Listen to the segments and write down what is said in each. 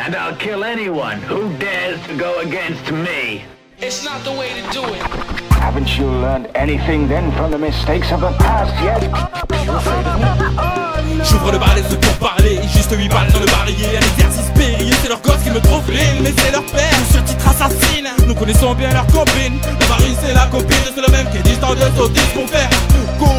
and I'll kill anyone who dares to go against me. It's not the way to do it. Haven't you learned anything then from the mistakes of the past yet? J'ouvre le bar, les trucs pour parler. Juste 8 balles dans le barillet. Un exercice périlleux, c'est leur gosse qui me trouve ligne. Mais c'est leur père, sur titre assassine. Nous connaissons bien leur copine. La marine c'est la copine, c'est le même qui est distant de sauter pour faire go.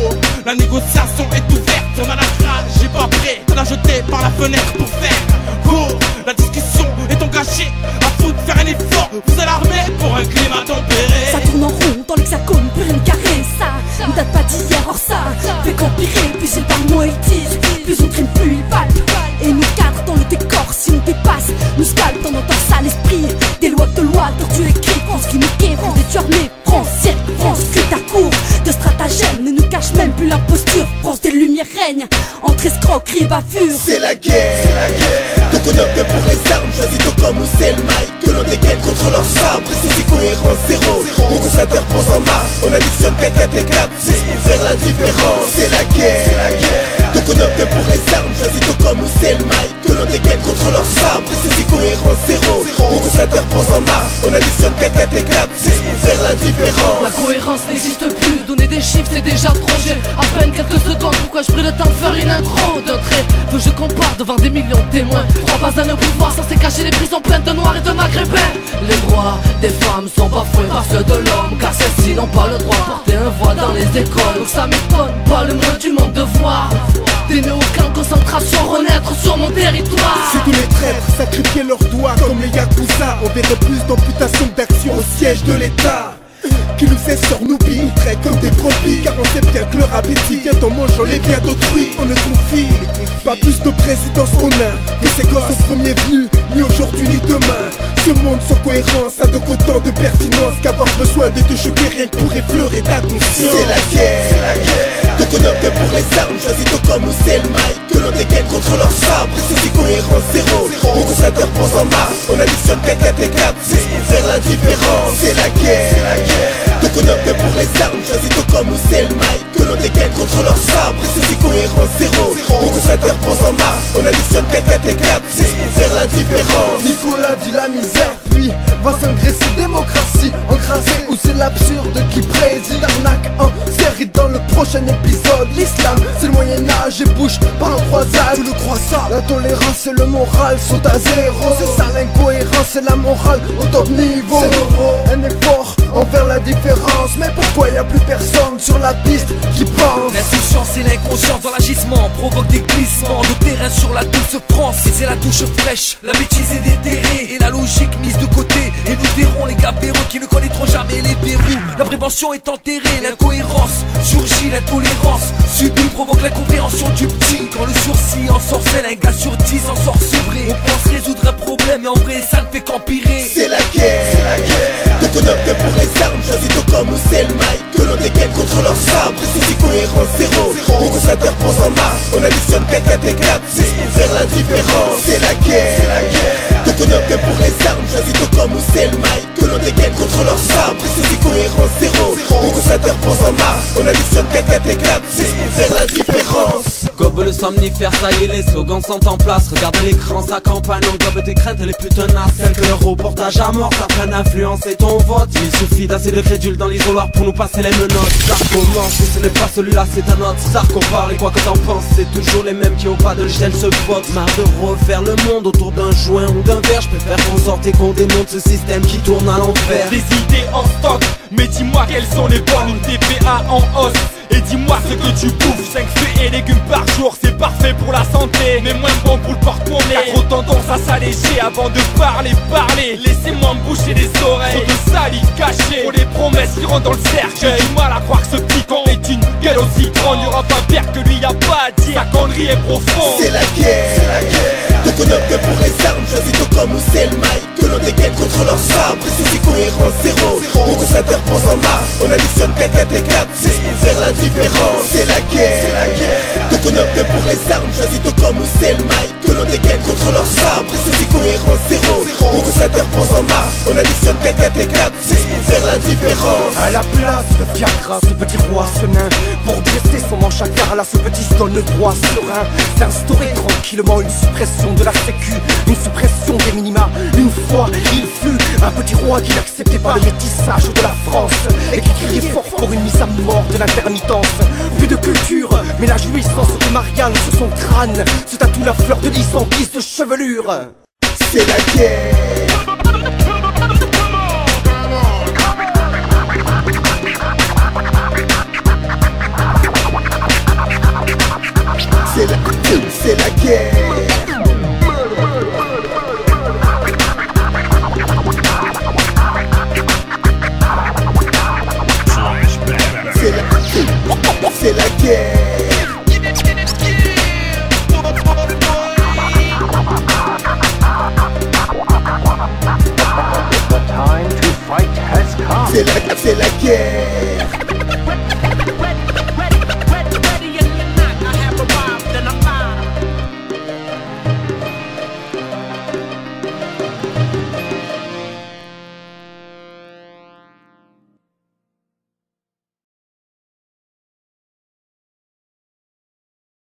La négociation est ouverte, on a la crasse, j'ai pas prêt. On a jeté par la fenêtre pour faire go. La discussion est engagée, à foutre faire un effort. Vous alarmez pour un climat tempéré. Ça tourne en rond dans l'hexagone, plus rien de carré. Ça ne date pas d'hier, or ça fait qu'empirer. Plus il parle, moins il tise, plus on trime, plus il palpe. Et nous cadre dans le décor, si on dépasse, nous scalpe dans notre sale esprit. Des lois de loi, tortue écrit, France qui nous kiffe, France des tueurs nés, France, cirque, France, culte à court. De stratagèmes ne nous cache même plus l'imposture. France des lumières règne, entre escroquerie et bavure. C'est la guerre, donc on opte pour les armes. Choisis ton comme ou c'est le mail, que l'on dégaine contre leur sabre. C'est cohérent, zéro, on s'interpose en masse. On additionne 4, 4 et 4, c'est pour faire la différence. C'est la guerre, donc on opte pour les armes. Choisis ton comme ou c'est le mail, que l'on dégaine contre leur sabre. C'est cohérent, zéro, on s'interpose en masse. On additionne 4, 4 et 4, c'est pour faire la différence. La cohérence n'existe plus, donner des chiffres c'est déjà trop. J'ai à peine quelques secondes, pourquoi je pris le temps de faire une intro? D'un trait, veux je compare devant des millions de témoins. Crois pas à nos pouvoirs censés cacher les prisons pleines de noirs et de maghrébins. Les droits des femmes sont bafoués par ceux de l'homme, car celles-ci n'ont pas le droit de porter un voile dans les écoles. Donc ça m'étonne pas le moins du monde de voir des néo-camps de concentration renaître sur mon territoire. Si tous les traîtres sacrifiaient leurs doigts comme les Yakuza, on verrait plus d'amputation d'action au siège de l'État. Qui nous cesse sur nous traite comme des brebis, car on sait bien que leur appétit vient en mangeant les biens d'autrui. On ne confie pas plus de présidence qu'on a, que ces gosses au premier venu, ni aujourd'hui ni demain. Ce monde sans cohérence a donc autant de pertinence qu'avoir besoin de te choquer rien que pour effleurer ta conscience. C'est la guerre, donc on opte pour les armes. Choisis ton comme ou c'est le mail, que l'on dégaine contre leur sabre. C'est cohérent, zéro, on s'interpose en masse. On additionne 4, 4 et 4, c'est pour faire la différence. C'est la guerre, donc on opte pour les armes. Choisis ton comme ou c'est le mail, que l'on dégaine contre leur sabre. C'est cohérent, zéro, on s'interpose en masse. On additionne 4, 4 et 4, c'est pour faire la différence. Nicolas dit la misère, puis va s'engraisser démocratie encrassée où c'est l'absurde qui préside. Arnaque en série dans le prochain épisode. L'islam c'est le Moyen-Âge et bouge par en croisade. Tu le crois ça? La tolérance et le moral sont à zéro. C'est ça l'incohérence et la morale au top niveau. C'est un effort envers la différence. Mais pourquoi y a plus personne sur la piste qui pense? L'insouciance et l'inconscience dans l'agissement provoquent des glissements de terrain sur la douce France. C'est la touche fraîche, la bêtise est déterrée et la logique mise de côté. Et nous verrons les gars véreux qui ne connaîtront jamais les verrous. La prévention est enterrée, l'incohérence surgit, l'intolérance subie provoque l'incompréhension du petit. Quand le sursis ensorcelle, un gars sur 10 en sort sevré. On pense résoudre un problème mais en vrai ça ne fait qu'empirer. C'est la guerre, donc on opte pour les armes. Choisis ton comme ou c'est le mail, que l'on dégaine contre leur sabre. C'est cohérent, zéro, on s'interpose en masse. On additionne 4, 4 et 4, c'est pour faire la différence. C'est la guerre, donc on opte pour les armes. Choisis ton comme ou c'est le mail, que l'on dégaine contre leur sabre. C'est cohérent, zéro, on s'interpose en masse. On additionne 4, 4 et 4, c'est pour faire la différence. Gobe le somnifère, ça y est, les slogans sont en place. Regarde l'écran, sa campagne, on gobe tes craintes et les plus tenaces. Celles que le reportage à mort, ça prenne influencer ton vote. Il suffit d'assez de crédules dans l'isoloir pour nous passer les menottes. Zarco mange, si ce n'est pas celui-là, c'est un autre. Zarco parle et quoi que t'en penses, c'est toujours les mêmes qui au pas de l'échelle se frottent. Marre de refaire le monde autour d'un joint ou d'un verre. Je préfère qu'on sorte et qu'on démonte ce système qui tourne à l'envers. Des idées en stock, mais dis-moi quelles sont les bonnes. Une TPA en hausse, et dis-moi ce que tu bouffes. 5 fruits et légumes par jour, c'est parfait pour la santé, mais moins bon pour le porte-monnaie. T'as trop tendance à s'alléger avant de parler. Laissez-moi me boucher les oreilles. Trop de salive cachée, pour les promesses qui rentrent dans le cercle. J'ai du mal à croire que ce petit con est une gueule au citron. Y'aura pas pire que lui, y'a pas à dire. Sa connerie est profonde. C'est la guerre, donc on opte pour les armes. Choisis ton comme ou c'est le mail, que l'on dégaine contre leur sabre. C'est cohérent, zéro, on s'interpose en masse. On additionne 4, 4 et 4, c'est pour faire la différence. C'est la guerre, donc on opte pour les armes. Choisis ton comme ou c'est le mail, que l'on dégaine contre leur sabre. C'est cohérent, zéro, on s'interpose en masse. On additionne 4, 4 et 4, c'est pour faire la différence. À la place de Viagra, ce petit roi, ce nain, pour dresser son manche à carla, ce petit stone droit serein, s'instaurer tranquillement une suppression de la sécu, une suppression des minima moi qui n'acceptais pas le métissage de la France et qui criait fort pour une mise à mort de l'intermittence. Plus de culture, mais la jouissance de Marianne sur son crâne se tatoue la fleur de lys en guise de chevelure. C'est la guerre. C'est la guerre.